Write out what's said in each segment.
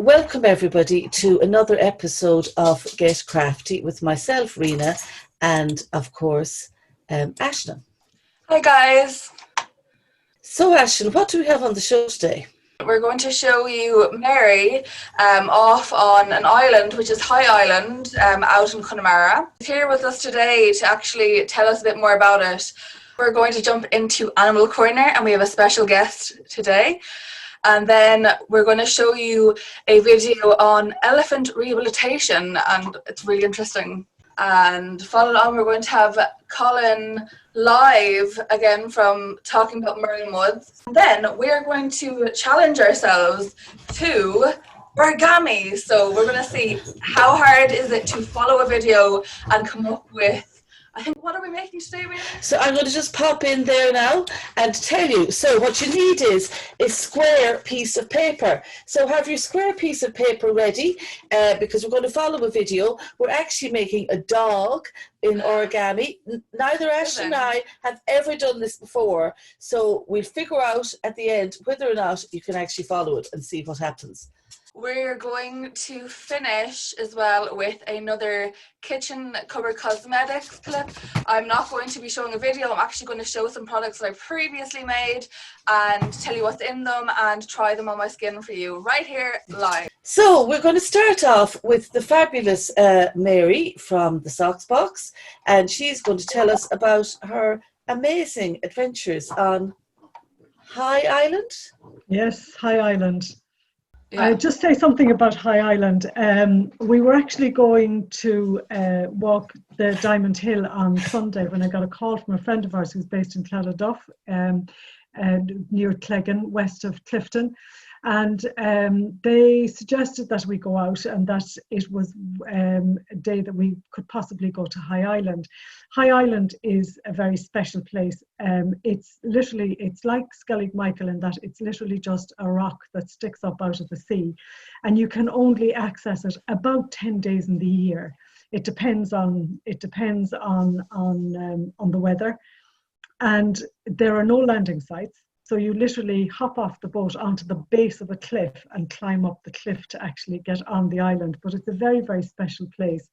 welcome everybody to another episode of Get Crafty with myself, Rena, and of course, Ashna. Hi guys. So Ashna, what do we have on the show today? We're going to show you Mary off on an island, which is High Island, out in Connemara. She's here with us today to actually tell us a bit more about it. We're going to jump into Animal Corner and we have a special guest today. And then we're going to show you a video on elephant rehabilitation, and it's really interesting. And following on, we're going to have Colin live again from talking about Merlin Woods. And then we're going to challenge ourselves to origami. So we're going to see how hard is it to follow a video and come up with, I think, what are we making today, really? So I'm going to just pop in there now and tell you. So what you need is a square piece of paper. So have your square piece of paper ready because we're going to follow a video. We're actually making a dog in origami. Neither Ash and I have ever done this before. So we'll figure out at the end whether or not you can actually follow it and see what happens. We're going to finish as well with another kitchen cupboard cosmetics clip. I'm not going to be showing a video. I'm actually going to show some products that I previously made and tell you what's in them and try them on my skin for you right here live. So we're going to start off with the fabulous Mary from the Socks Box, and she's going to tell us about her amazing adventures on High Island. Yes, High Island. Yeah. I'll just say something about High Island. We were actually going to walk the Diamond Hill on Sunday when I got a call from a friend of ours who's based in Cladaduff, near Cleggan, west of Clifton. And they suggested that we go out and that it was a day that we could possibly go to High Island. High Island is a very special place. It's like Skellig Michael in that it's literally just a rock that sticks up out of the sea, and you can only access it about 10 days in the year. It depends on the weather, and there are no landing sites. So you literally hop off the boat onto the base of a cliff and climb up the cliff to actually get on the island. But it's a very, very special place.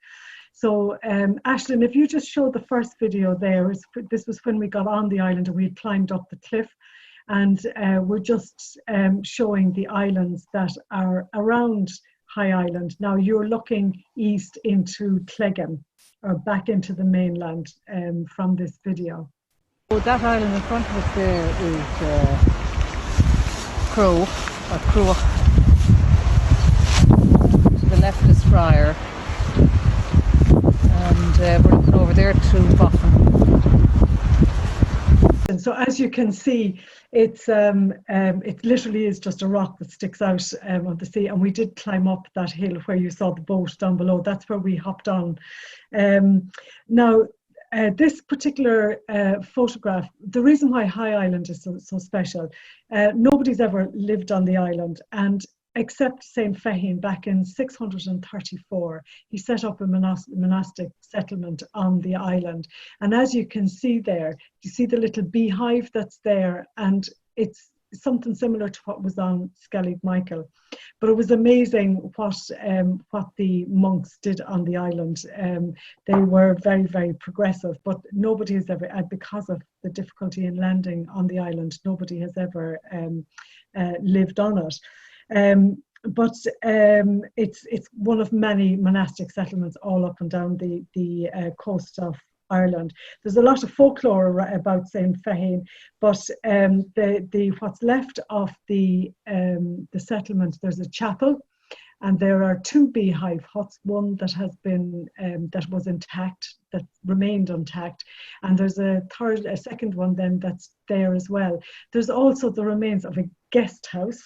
So Aislinn, if you just show the first video there, this was when we got on the island and we had climbed up the cliff. And we're just showing the islands that are around High Island. Now you're looking east into Cleggan, or back into the mainland from this video. So that island in front of us there is Crow. To the left is Friar, and we're looking over there to Boffin. And so as you can see, it literally is just a rock that sticks out of the sea, and we did climb up that hill where you saw the boat down below. That's where we hopped on. Now, this particular photograph, the reason why High Island is so special, nobody's ever lived on the island, and except Saint Fehim back in 634, he set up a monastic settlement on the island. And as you can see there, you see the little beehive that's there, and it's something similar to what was on Skellig Michael. But it was amazing what the monks did on the island. They were very, very progressive, but nobody has ever, because of the difficulty in landing on the island, nobody has ever lived on it. But it's one of many monastic settlements all up and down the coast of Ireland. There's a lot of folklore about Saint Fehim, but the what's left of the settlement, there's a chapel, and there are two beehive huts. One that has been that was intact, that remained intact, and there's a second one then that's there as well. There's also the remains of a guest house,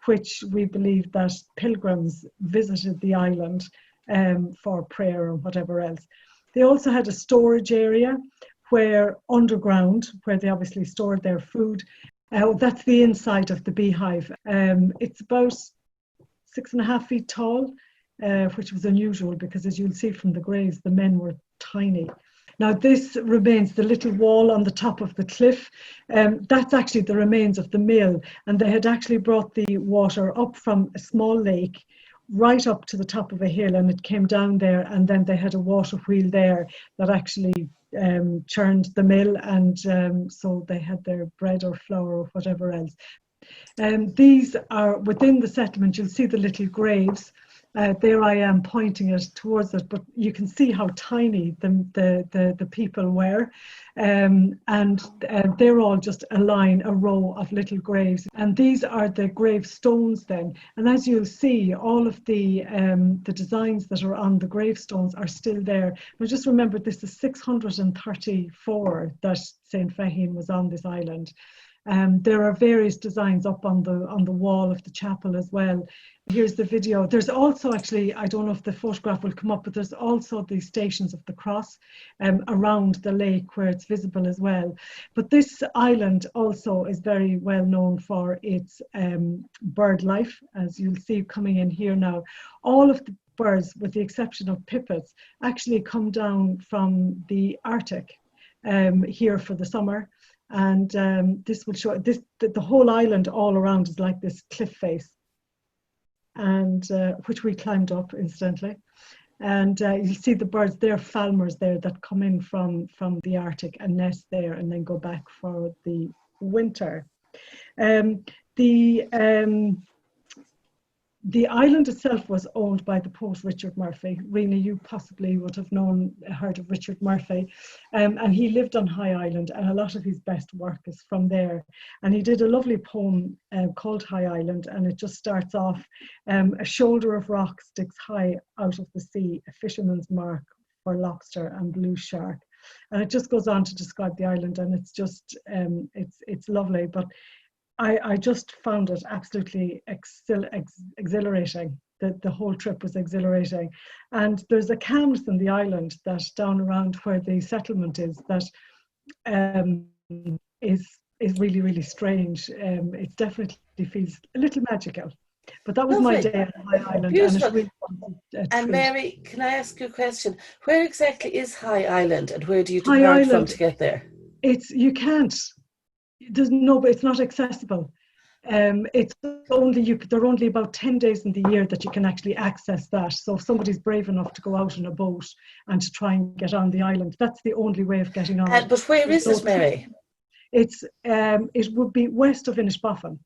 which we believe that pilgrims visited the island for prayer or whatever else. They also had a storage area where underground, where they obviously stored their food. That's the inside of the beehive. It's about 6.5 feet tall, which was unusual because, as you'll see from the graves, the men were tiny. Now this remains the little wall on the top of the cliff. That's actually the remains of the mill, and they had actually brought the water up from a small lake right up to the top of a hill, and it came down there, and then they had a water wheel there that actually churned the mill, and so they had their bread or flour or whatever else. These are within the settlement. You'll see the little graves. There I am pointing it towards it, but you can see how tiny the people were, and they're all just a row of little graves, and these are the gravestones then. And as you'll see, all of the designs that are on the gravestones are still there. But just remember, this is 634 that Saint Fahim was on this island. There are various designs up on the wall of the chapel as well. Here's the video. There's also actually, I don't know if the photograph will come up, but there's also the Stations of the Cross around the lake where it's visible as well. But this island also is very well known for its bird life, as you'll see coming in here now. All of the birds, with the exception of pipits, actually come down from the Arctic here for the summer. And this will show the whole island all around is like this cliff face, and which we climbed up incidentally. And you see the birds, they're falmers there that come in from the Arctic and nest there and then go back for the winter. The island itself was owned by the poet Richard Murphy. Rena, you possibly would have heard of Richard Murphy. And he lived on High Island, and a lot of his best work is from there. And he did a lovely poem called High Island, and it just starts off, a shoulder of rock sticks high out of the sea, a fisherman's mark for lobster and blue shark. And it just goes on to describe the island, and it's just, it's lovely. But I just found it absolutely exhilarating. The whole trip was exhilarating. And there's a calmness in the island that down around where the settlement is that is really, really strange. It definitely feels a little magical. But that was my day on High Island. Beautiful. And, it's really and Mary, can I ask you a question? Where exactly is High Island, and where do you High depart from Island, to get there? You can't. It's not accessible. It's only there are only about 10 days in the year that you can actually access that. So if somebody's brave enough to go out in a boat and to try and get on the island, that's the only way of getting on. But where is it, Mary? It would be west of Inishbofin.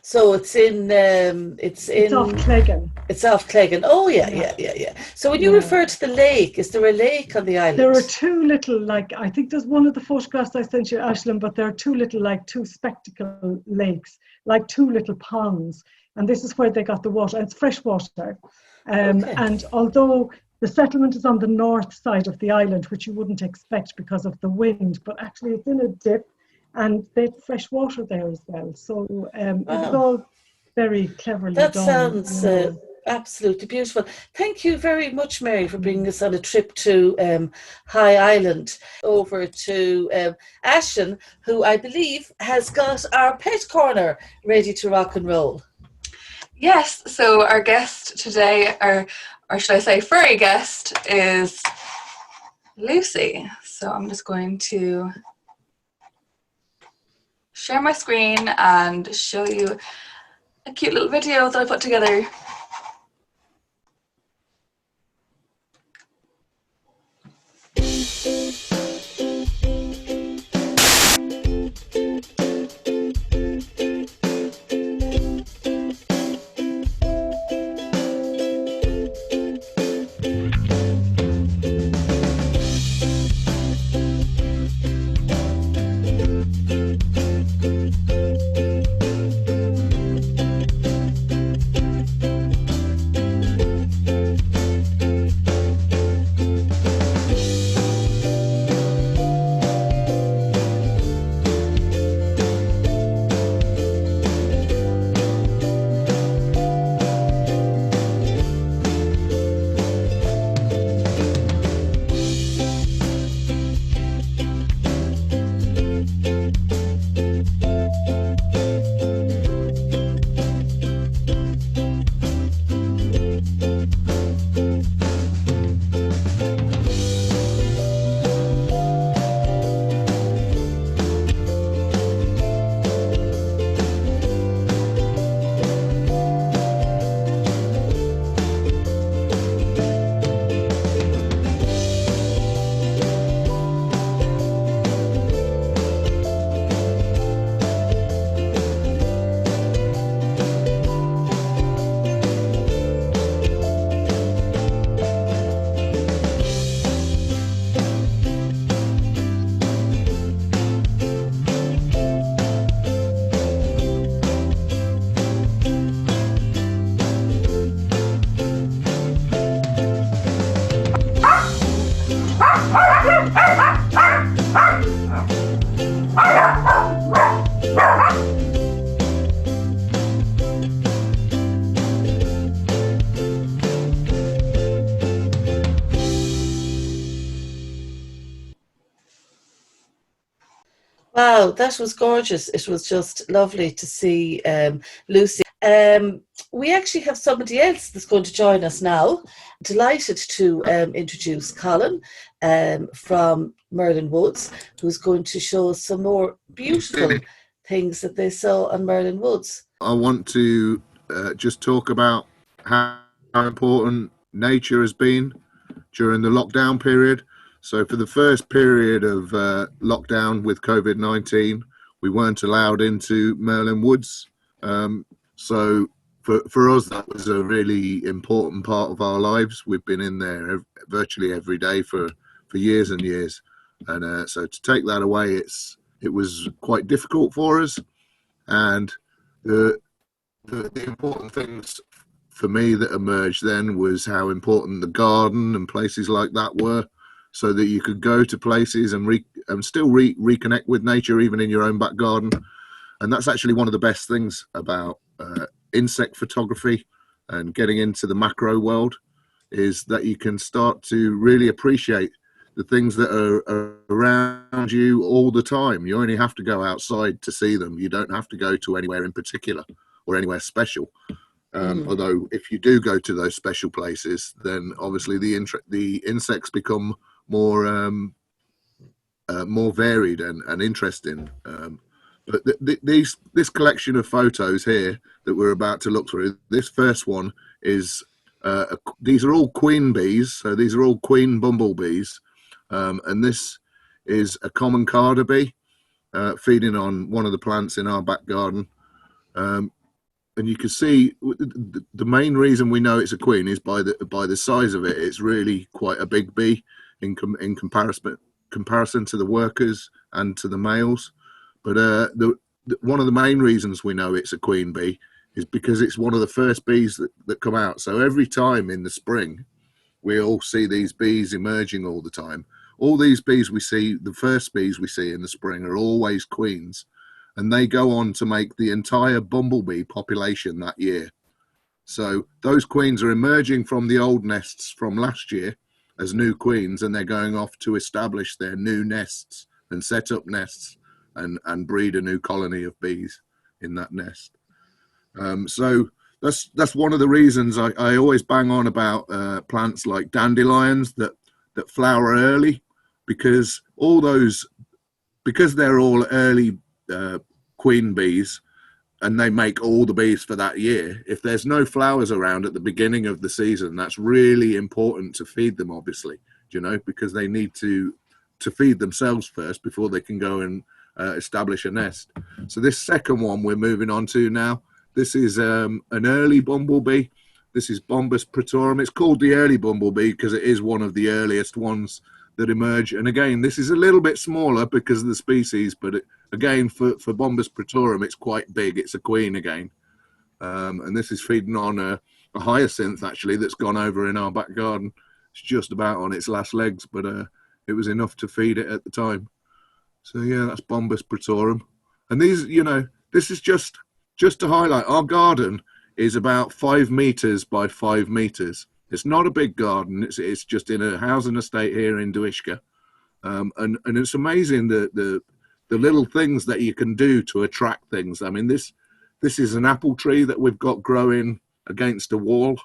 So it's off Cleggan. It's off Cleggan. Oh yeah. So when you refer to the lake, is there a lake on the island? There are two little, I think there's one of the photographs I sent you, Aisling, but there are two little, two spectacle lakes, like two little ponds, and this is where they got the water. It's fresh water, and although the settlement is on the north side of the island, which you wouldn't expect because of the wind, but actually it's in a dip. And they have fresh water there as well. So it's all very cleverly done. That sounds absolutely beautiful. Thank you very much, Mary, for bringing us on a trip to High Island. Over to Ashton, who I believe has got our pet corner ready to rock and roll. Yes, so our guest today, or should I say furry guest, is Lucy. So I'm just going to share my screen and show you a cute little video that I put together. Wow, that was gorgeous. It was just lovely to see Lucy. We actually have somebody else that's going to join us now. Delighted to introduce Colin from Merlin Woods, who's going to show us some more beautiful things that they saw on Merlin Woods. I want to just talk about how important nature has been during the lockdown period. So for the first period of lockdown with COVID-19, we weren't allowed into Merlin Woods. So for us, that was a really important part of our lives. We've been in there virtually every day for years and years. And so to take that away, it was quite difficult for us. And the important things for me that emerged then was how important the garden and places like that were, so that you could go to places and still reconnect with nature even in your own back garden. And that's actually one of the best things about insect photography and getting into the macro world, is that you can start to really appreciate the things that are around you all the time. You only have to go outside to see them. You don't have to go to anywhere in particular or anywhere special. Although if you do go to those special places, then obviously the insects become more varied and interesting. But this collection of photos here that we're about to look through, this first one is these are all queen bees, so these are all queen bumblebees, and this is a common carder bee feeding on one of the plants in our back garden. And you can see the main reason we know it's a queen is by the size of it. It's really quite a big bee in comparison to the workers and to the males. But one of the main reasons we know it's a queen bee is because it's one of the first bees that come out. So every time in the spring, we all see these bees emerging all the time. All these bees we see, the first bees we see in the spring, are always queens. And they go on to make the entire bumblebee population that year. So those queens are emerging from the old nests from last year as new queens, and they're going off to establish their new nests and set up nests and breed a new colony of bees in that nest. So that's one of the reasons I always bang on about plants like dandelions that flower early, because they're all early queen bees and they make all the bees for that year. If there's no flowers around at the beginning of the season, that's really important to feed them, obviously, because they need to feed themselves first before they can go and establish a nest. So this second one we're moving on to now, this is an early bumblebee. This is Bombus pretorum. It's called the early bumblebee because it is one of the earliest ones that emerge. And again, this is a little bit smaller because of the species, but again, for Bombus pretorum, it's quite big. It's a queen again. And this is feeding on a hyacinth, actually, that's gone over in our back garden. It's just about on its last legs, but it was enough to feed it at the time. So yeah, that's Bombus pretorum. And these, this is just to highlight, our garden is about 5 meters by 5 meters. It's not a big garden. It's just in a housing estate here in Duishka. And it's amazing the little things that you can do to attract things. I mean, this is an apple tree that we've got growing against a wall,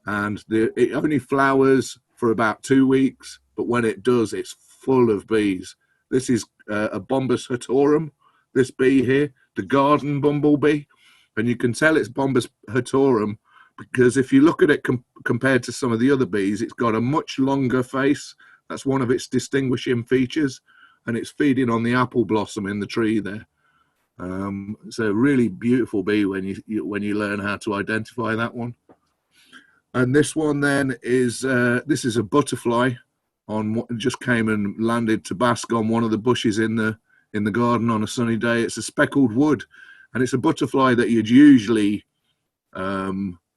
and it only flowers for about 2 weeks, but when it does, it's full of bees. This is a Bombus hatorum, this bee here, the garden bumblebee, and you can tell it's Bombus hatorum because if you look at it compared to some of the other bees, it's got a much longer face. That's one of its distinguishing features, and it's feeding on the apple blossom in the tree there. It's a really beautiful bee when you learn how to identify that one. And this one then is this is a butterfly just came and landed to bask on one of the bushes in the garden on a sunny day. It's a speckled wood, and it's a butterfly that you'd usually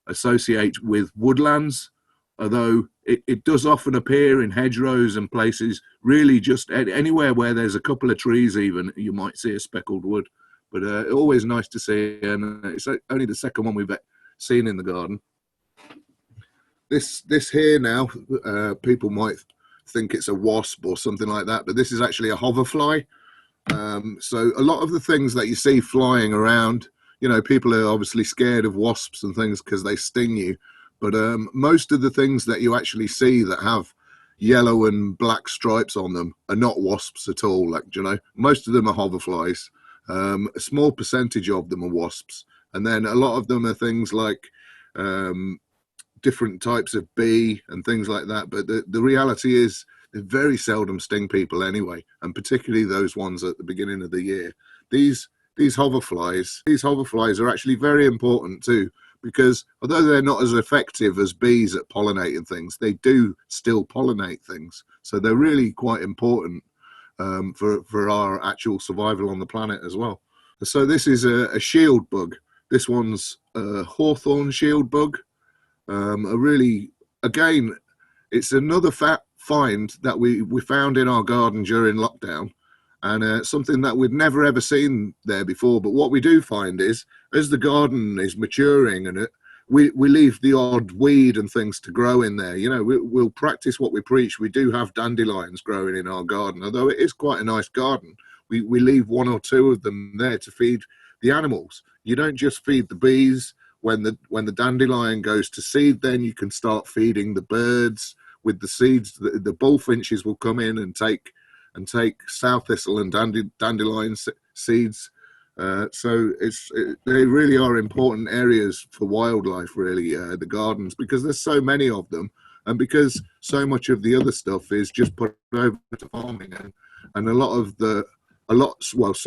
associate with woodlands, although it does often appear in hedgerows and places, really just anywhere where there's a couple of trees even, you might see a speckled wood. But always nice to see, and it's only the second one we've seen in the garden. This here now, people might think it's a wasp or something like that, but this is actually a hoverfly, So a lot of the things that you see flying around, you know, people are obviously scared of wasps and things because they sting you. But most of the things that you actually see that have yellow and black stripes on them are not wasps at all. Like, you know, most of them are hoverflies. A small percentage of them are wasps. And then a lot of them are things like different types of bee and things like that. But the reality is they very seldom sting people anyway, and particularly those ones at the beginning of the year. These hoverflies are actually very important too, because although they're not as effective as bees at pollinating things, they do still pollinate things. So they're really quite important for our actual survival on the planet as well. So this is a shield bug. This one's a hawthorn shield bug. A really, again, it's another find that we found in our garden during lockdown, and something that we'd never ever seen there before. But what we do find is, as the garden is maturing and we leave the odd weed and things to grow in there. You know, we'll practice what we preach. We do have dandelions growing in our garden, although it is quite a nice garden. We leave one or two of them there to feed the animals. You don't just feed the bees. When the dandelion goes to seed, then you can start feeding the birds with the seeds. The bullfinches will come in and take sow thistle and dandelion seeds. So they really are important areas for wildlife, really, the gardens, because there's so many of them, and because so much of the other stuff is just put over to farming, and some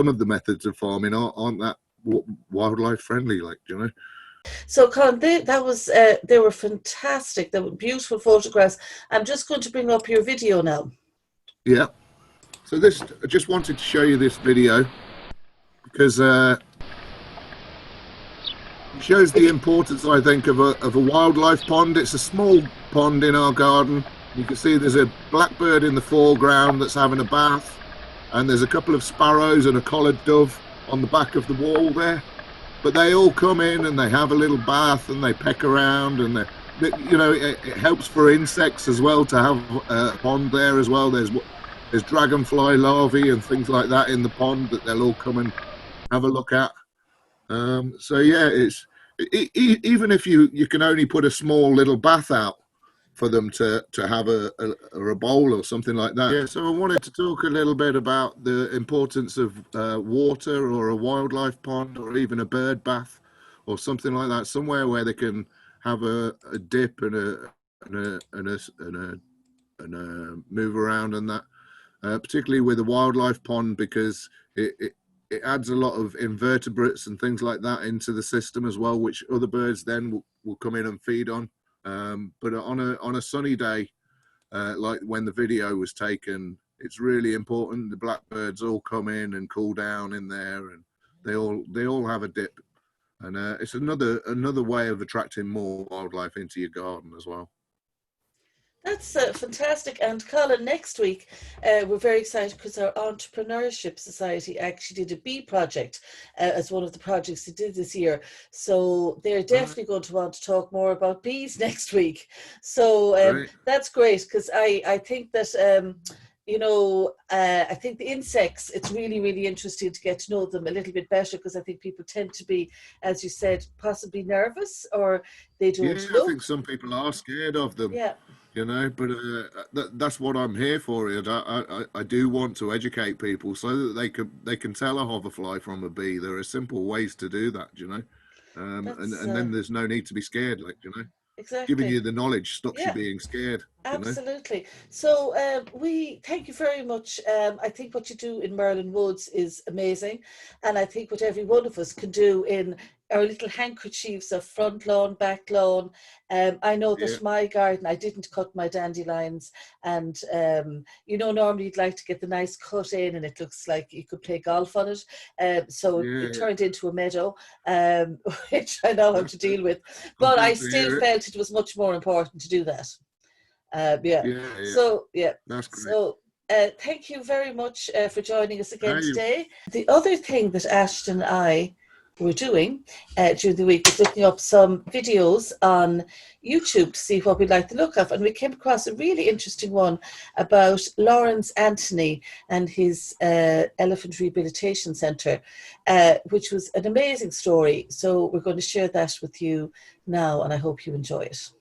of the methods of farming aren't that wildlife friendly, like, you know. So, Colin, they were fantastic. They were beautiful photographs. I'm just going to bring up your video now. Yeah. So I just wanted to show you this video because it shows the importance, I think, of a wildlife pond. It's a small pond in our garden. You can see there's a blackbird in the foreground that's having a bath, and there's a couple of sparrows and a collared dove on the back of the wall there. But they all come in and they have a little bath and they peck around, and you know, it helps for insects as well to have a pond there as well. There's dragonfly larvae and things like that in the pond that they'll all come and have a look at. So yeah, even if you can only put a small little bath out for them to have a bowl or something like that. Yeah, so I wanted to talk a little bit about the importance of water, or a wildlife pond, or even a bird bath or something like that, somewhere where they can have a dip and a move around, and that particularly with a wildlife pond, because it adds a lot of invertebrates and things like that into the system as well, which other birds then will come in and feed on. But on a sunny day, like when the video was taken, it's really important. The blackbirds all come in and cool down in there, and they all have a dip, and it's another way of attracting more wildlife into your garden as well. That's fantastic. And Colin, next week, we're very excited because our Entrepreneurship Society actually did a bee project as one of the projects they did this year. So they're definitely going to want to talk more about bees next week. So that's great, because I think that, you know, I think the insects, it's really, really interesting to get to know them a little bit better, because I think people tend to be, as you said, possibly nervous, or they don't look. I think some people are scared of them. Yeah. You know, but that's what I'm here for. I do want to educate people so that they can tell a hoverfly from a bee. There are simple ways to do that, you know, and then there's no need to be scared, like, you know. Exactly. Giving you the knowledge stops you being scared. Absolutely. You know? So we thank you very much. I think what you do in Merlin Woods is amazing, and I think what every one of us can do in our little handkerchiefs of front lawn, back lawn. I know that my garden, I didn't cut my dandelions, and you know, normally you'd like to get the nice cut in, and it looks like you could play golf on it. It turned into a meadow, which I now have to deal with. But I still felt it was much more important to do that. So that's great. So thank you very much for joining us again today. The other thing that Ashton and I we're doing during the week was looking up some videos on YouTube to see what we like the look of, and we came across a really interesting one about Lawrence Anthony and his Elephant Rehabilitation Centre, which was an amazing story. So we're going to share that with you now, and I hope you enjoy it.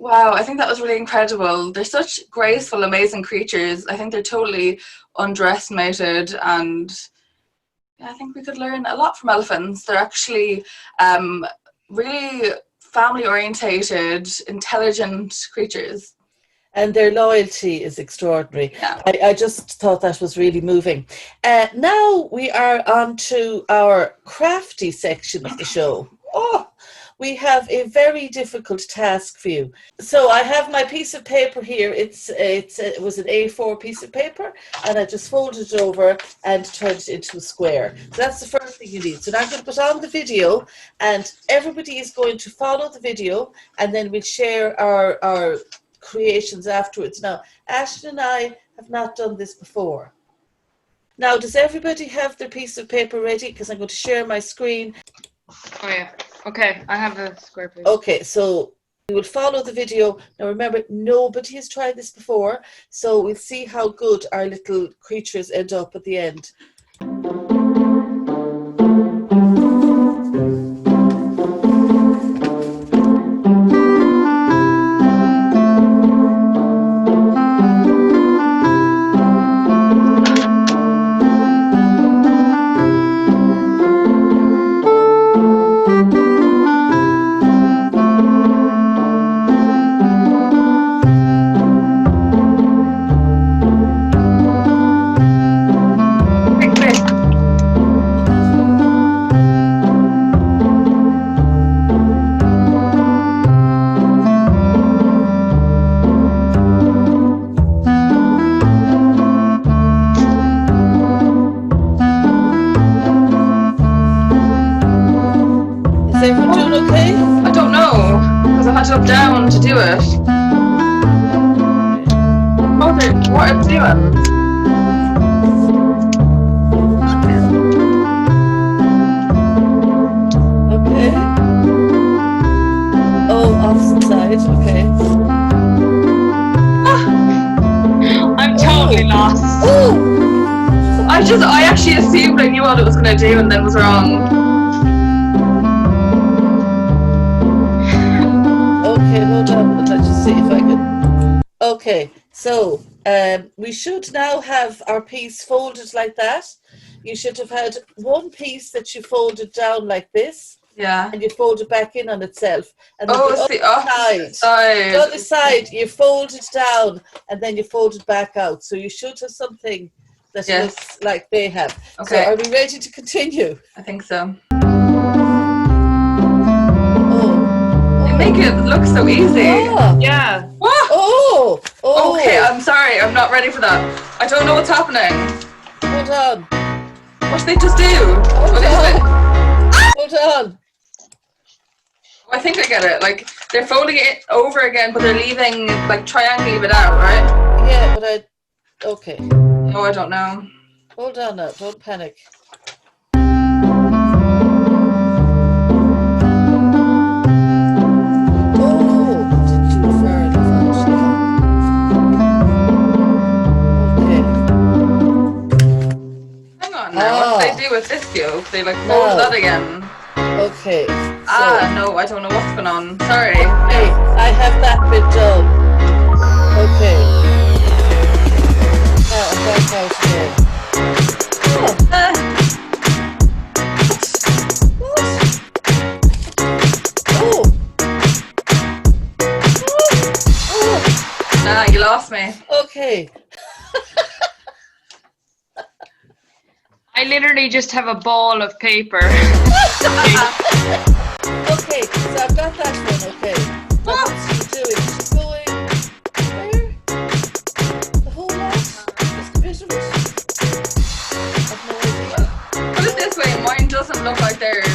Wow, I think that was really incredible. They're such graceful, amazing creatures. I think they're totally underestimated, and yeah, I think we could learn a lot from elephants. They're actually really family orientated, intelligent creatures. And their loyalty is extraordinary. Yeah. I just thought that was really moving. Now we are on to our crafty section of the show. Oh, we have a very difficult task for you. So I have my piece of paper here. It was an A4 piece of paper, and I just folded it over and turned it into a square. So that's the first thing you need. So now I'm going to put on the video, and everybody is going to follow the video, and then we'll share our creations afterwards. Now, Ashton and I have not done this before. Now, does everybody have their piece of paper ready? Because I'm going to share my screen. Oh yeah. Okay, I have a square piece. Okay, so we will follow the video. Now remember, nobody has tried this before, so we'll see how good our little creatures end up at the end. Is everyone doing okay? I don't know, because I had to look down to do it. What are they doing? Okay. Oh, opposite side, okay. I'm totally lost. Oh! I actually assumed I knew what it was going to do and then was wrong. Okay, hold on. Let's just see if I can. Okay, so we should now have our piece folded like that. You should have had one piece that you folded down like this, Yeah. and you fold it back in on itself. And then Oh, the it's the opposite side. the other side, you fold it down, and then you fold it back out. So you should have something that Yes. looks like they have. Okay. So are we ready to continue? I think so. Oh. You make it look so easy. Oh. Yeah. What? Oh. Oh. Okay, I'm sorry. I'm not ready for that. I don't know what's happening. Hold on. What did they just do? Oh, they just went, Hold on. I think I get it. Like, they're folding it over again, but they're leaving, like, triangle it out, right? Yeah, but okay. No, I don't know. Hold on now. Don't panic. Oh, did you far enough Hang on now. What do they do with this yolk? They, like, fold that again. Okay. No, I don't know what's going on. Sorry. Hey, I have that bit done. Okay. Now I'm back out again. Oh. Nah, you lost me. Okay. I literally just have a ball of paper. Okay, so I've got that one, okay. Now what's she doing? She's going where? The whole lot? Just a bit of it? I've no idea. Put it this way, mine doesn't look like theirs.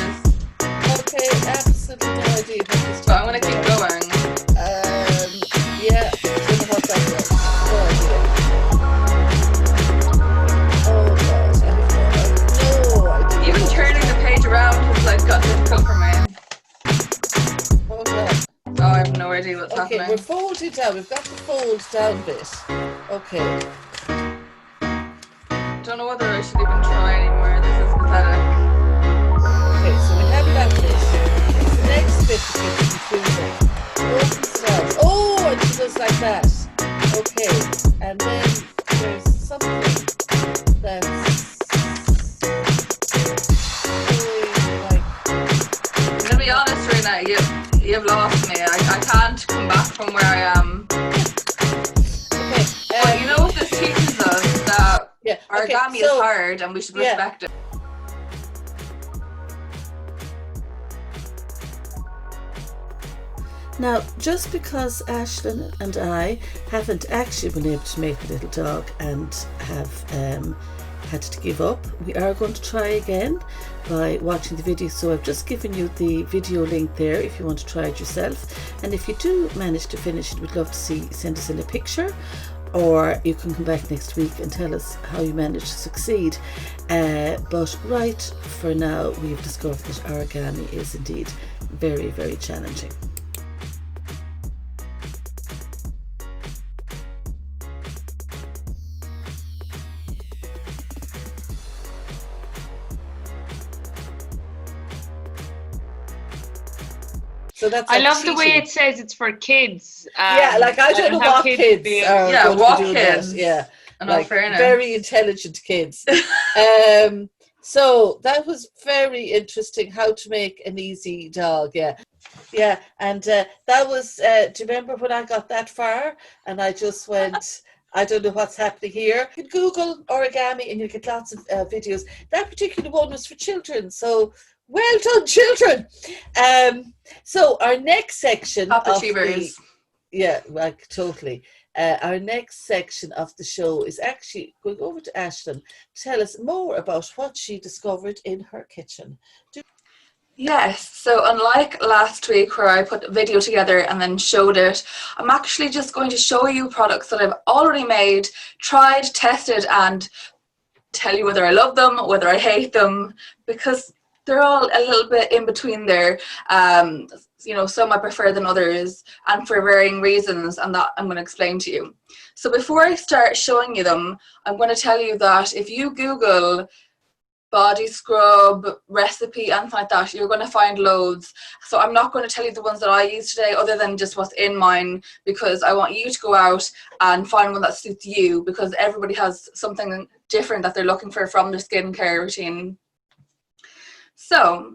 Okay, absolutely no idea what this So I'm gonna keep going. Yeah, don't know what that was. No idea. Oh God, I have no idea. Even turning the page around has like got difficult for me. Hold on. Oh, I have no idea what's Okay, happening. we're folded down. We've got the fold down bit. Okay. Don't know whether I should even try anymore. This is pathetic. Okay, so we have that bit. It's the next bit that gets confusing. Opens it out. Oh, and she goes like that. Okay, and then there's something that's going like. I'm gonna be honest, Rena, you've lost me. I can't come back from where I am. Okay, But you know what this teaches us? That yeah, okay, origami is so- hard and we should yeah. respect it. Now, just because Ashlyn and I haven't actually been able to make a little dog and have had to give up, we are going to try again by watching the video. So I've just given you the video link there if you want to try it yourself. And if you do manage to finish it, we'd love to see, send us in a picture, or you can come back next week and tell us how you managed to succeed. But right for now, we've discovered that origami is indeed very, very challenging. So that's I like love the way cheating. it says it's for kids. Yeah, like I don't know how what kids feel. are Yeah, going what to do kids? that. Yeah, In all like fairness. very intelligent kids. So that was very interesting. How to make an easy dog. Yeah, and that was. Do you remember when I got that far and I just went? I don't know what's happening here. You can Google origami and you'll get lots of videos. That particular one was for children, so well done, children. So our next section Top of the, achievers. yeah, like totally. Our next section of the show is actually going over to Ashlyn to tell us more about what she discovered in her kitchen. Yes, so unlike last week where I put a video together and then showed it, I'm actually just going to show you products that I've already made, tried, tested, and tell you whether I love them, whether I hate them, because they're all a little bit in between there. You know, some I prefer than others, and for varying reasons, and that I'm going to explain to you. So before I start showing you them, I'm going to tell you that if you Google body scrub recipe, anything like that, you're going to find loads. So I'm not going to tell you the ones that I use today other than just what's in mine, because I want you to go out and find one that suits you, because everybody has something different that they're looking for from their skincare routine. So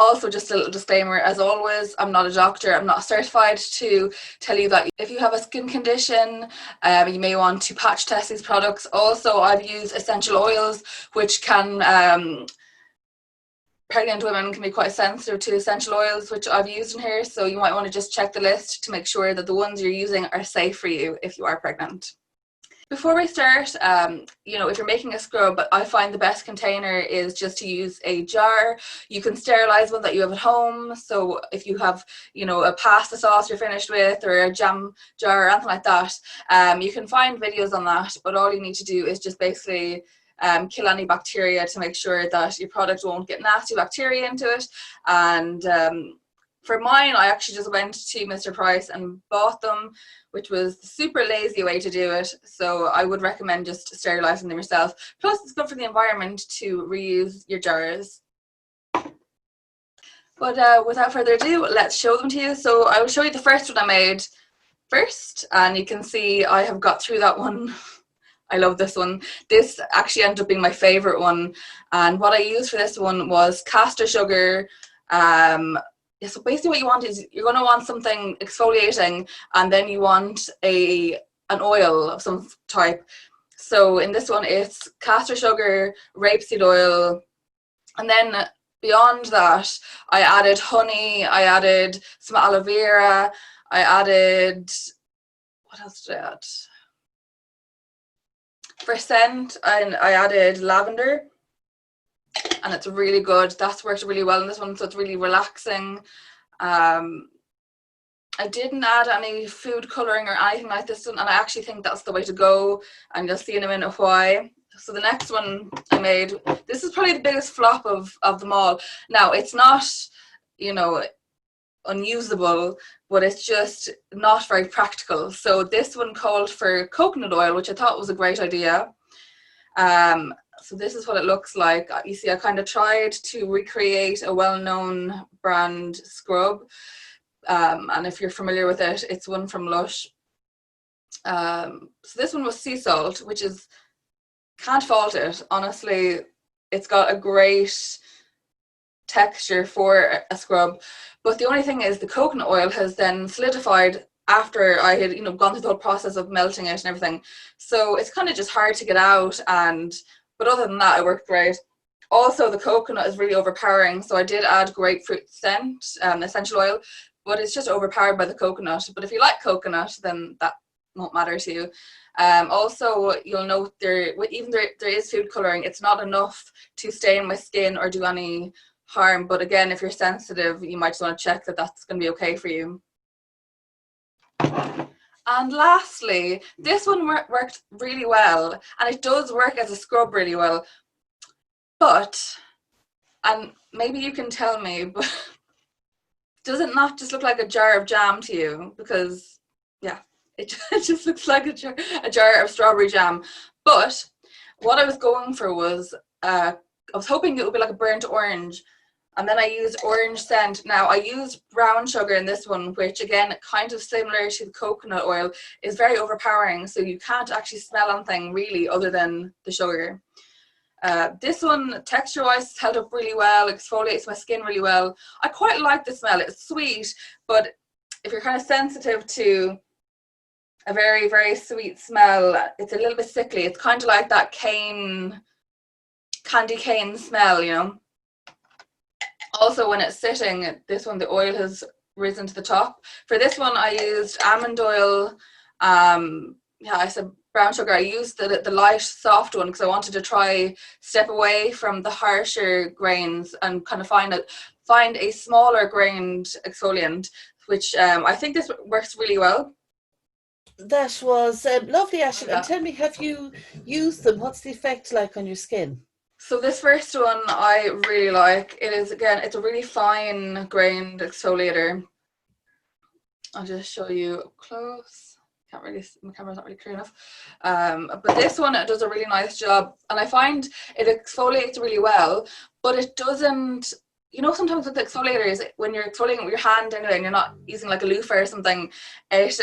also, just a little disclaimer, as always, I'm not a doctor. I'm not certified to tell you that if you have a skin condition, you may want to patch test these products. Also, I've used essential oils, which can, pregnant women can be quite sensitive to essential oils, which I've used in here. So you might want to just check the list to make sure that the ones you're using are safe for you if you are pregnant. Before we start, you know, if you're making a scrub, I find the best container is just to use a jar. You can sterilize one that you have at home. So if you have, you know, a pasta sauce you're finished with, or a jam jar or anything like that, you can find videos on that. But all you need to do is just basically kill any bacteria to make sure that your product won't get nasty bacteria into it. And for mine, I actually just went to Mr. Price and bought them, which was the super lazy way to do it. So I would recommend just sterilizing them yourself. Plus, it's good for the environment to reuse your jars. But without further ado, let's show them to you. So I will show you the first one I made first, and you can see I have got through that one. I love this one. This actually ended up being my favorite one. And what I used for this one was castor sugar. Yeah, so basically what you want is you're going to want something exfoliating, and then you want an oil of some type. So in this one, it's castor sugar, rapeseed oil, and then beyond that, I added honey, I added some aloe vera, I added, what else did I add? For scent, I added lavender. And it's really good. That's worked really well in this one, so it's really relaxing. I didn't add any food coloring or anything like this one, and I actually think that's the way to go, and you'll see in a minute why. So the next one I made, this is probably the biggest flop of them all. Now, it's not, you know, unusable, but it's just not very practical. So this one called for coconut oil, which I thought was a great idea. So this is what it looks like. You see, I kind of tried to recreate a well-known brand scrub. And if you're familiar with it, it's one from Lush. So this one was sea salt, which is, can't fault it. Honestly, it's got a great texture for a scrub. But the only thing is the coconut oil has then solidified after I had, gone through the whole process of melting it and everything. So it's kind of just hard to get out. But other than that, it worked great. Also, the coconut is really overpowering. So I did add grapefruit scent, essential oil, but it's just overpowered by the coconut. But if you like coconut, then that won't matter to you. Also, you'll note even there is food coloring, it's not enough to stain my skin or do any harm. But again, if you're sensitive, you might just want to check that that's going to be okay for you. And lastly, this one worked really well, and it does work as a scrub really well. But, and maybe you can tell me, but does it not just look like a jar of jam to you? Because, yeah, it just looks like a jar of strawberry jam. But what I was going for was, I was hoping it would be like a burnt orange. And then I used orange scent. Now, I used brown sugar in this one, which, again, kind of similar to the coconut oil, is very overpowering. So you can't actually smell anything, really, other than the sugar. This one, texture-wise, held up really well, exfoliates my skin really well. I quite like the smell. It's sweet, but if you're kind of sensitive to a very, very sweet smell, it's a little bit sickly. It's kind of like that candy cane smell, Also, when it's sitting, this one, the oil has risen to the top. For this one, I used almond oil. I said brown sugar. I used the light, soft one because I wanted to try step away from the harsher grains and kind of find a smaller grained exfoliant, which I think this works really well. That was lovely, Ashley. And tell me, have you used them? What's the effect like on your skin? So this first one I really like. It is, again, it's a really fine grained exfoliator. I'll just show you up close. Can't really, my camera's not really clear enough. But this one, it does a really nice job. And I find it exfoliates really well, but it doesn't, sometimes with the exfoliators, when you're exfoliating with your hand anyway, and you're not using like a loofah or something, it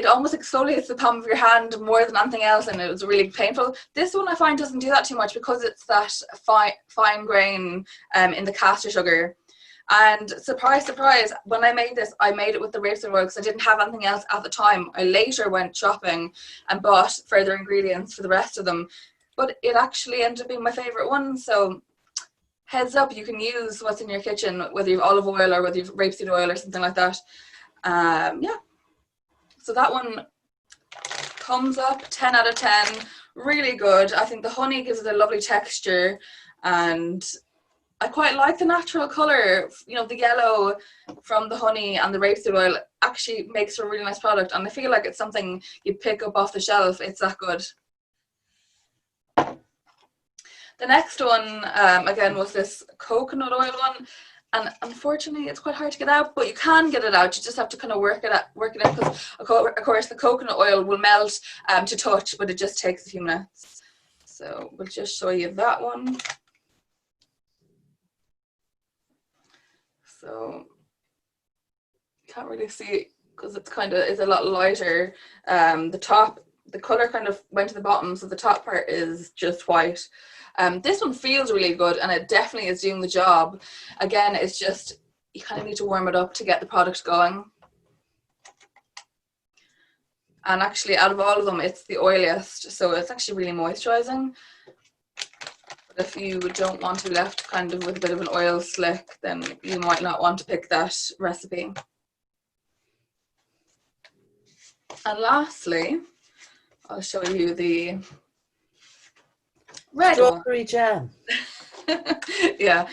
almost exfoliates the palm of your hand more than anything else, and it was really painful. This one I find doesn't do that too much because it's that fine grain in the castor sugar. And surprise, surprise, when I made it with the rapeseed oil because I didn't have anything else at the time. I later went shopping and bought further ingredients for the rest of them, but it actually ended up being my favorite one. So heads up, you can use what's in your kitchen, whether you have olive oil or whether you have rapeseed oil or something like that. So that one comes up 10 out of 10, really good. I think the honey gives it a lovely texture, and I quite like the natural colour. The yellow from the honey and the rapeseed oil actually makes for a really nice product, and I feel like it's something you pick up off the shelf. It's that good. The next one, again, was this coconut oil one. And unfortunately, it's quite hard to get out, but you can get it out. You just have to kind of work it out because, of course, the coconut oil will melt to touch, but it just takes a few minutes. So we'll just show you that one. So you can't really see it because it's a lot lighter. The color kind of went to the bottom, so the top part is just white. This one feels really good, and it definitely is doing the job. Again, it's just, you kind of need to warm it up to get the product going. And actually, out of all of them, it's the oiliest, so it's actually really moisturizing. But if you don't want to be left kind of with a bit of an oil slick, then you might not want to pick that recipe. And lastly, I'll show you the red strawberry jam. Yeah.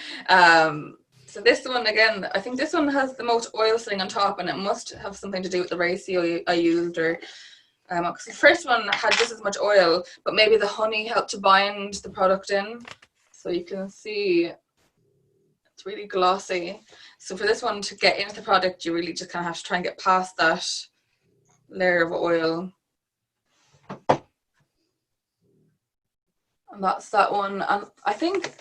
So this one, again, I think this one has the most oil sitting on top, and it must have something to do with the ratio I used, or because the first one had just as much oil, but maybe the honey helped to bind the product in. So you can see it's really glossy. So for this one to get into the product, you really just kind of have to try and get past that layer of oil. And that's that one. And I think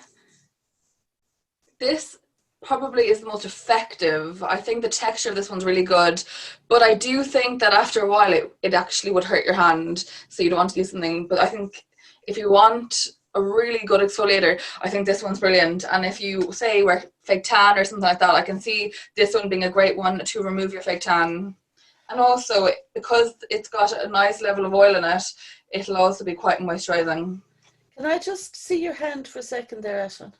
this probably is the most effective. I think the texture of this one's really good, but I do think that after a while it actually would hurt your hand, so you don't want to use something. But I think if you want a really good exfoliator, I think this one's brilliant. And if you say wear fake tan or something like that, I can see this one being a great one to remove your fake tan. And also, because it's got a nice level of oil in it, it'll also be quite moisturising. Can I just see your hand for a second there, Ashton?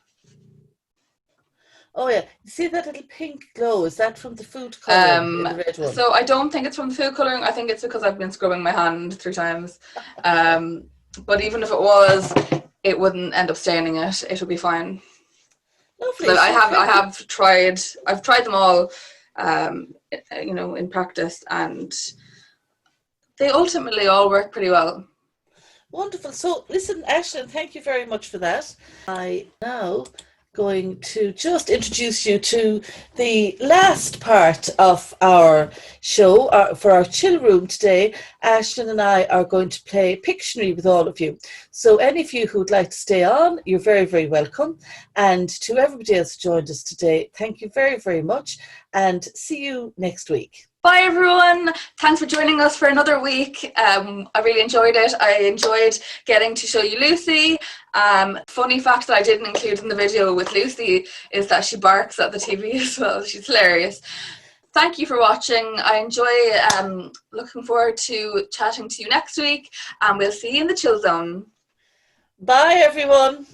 Oh yeah, see that little pink glow? Is that from the food colouring in the red one? So I don't think it's from the food colouring. I think it's because I've been scrubbing my hand 3 times. But even if it was, it wouldn't end up staining it. It'll be fine. Lovely. So So I've tried them all, you know, in practice, and they ultimately all work pretty well. Wonderful. So listen, Aisling, thank you very much for that. I now going to just introduce you to the last part of our show. For our chill room today, Aisling and I are going to play Pictionary with all of you. So any of you who would like to stay on, you're very, very welcome. And to everybody else who joined us today, thank you very, very much, and see you next week. Bye everyone, thanks for joining us for another week. I really enjoyed it. I enjoyed getting to show you Lucy. Funny fact that I didn't include in the video with Lucy is that she barks at the TV as well. She's hilarious. Thank you for watching. I enjoy looking forward to chatting to you next week, and we'll see you in the chill zone. Bye everyone.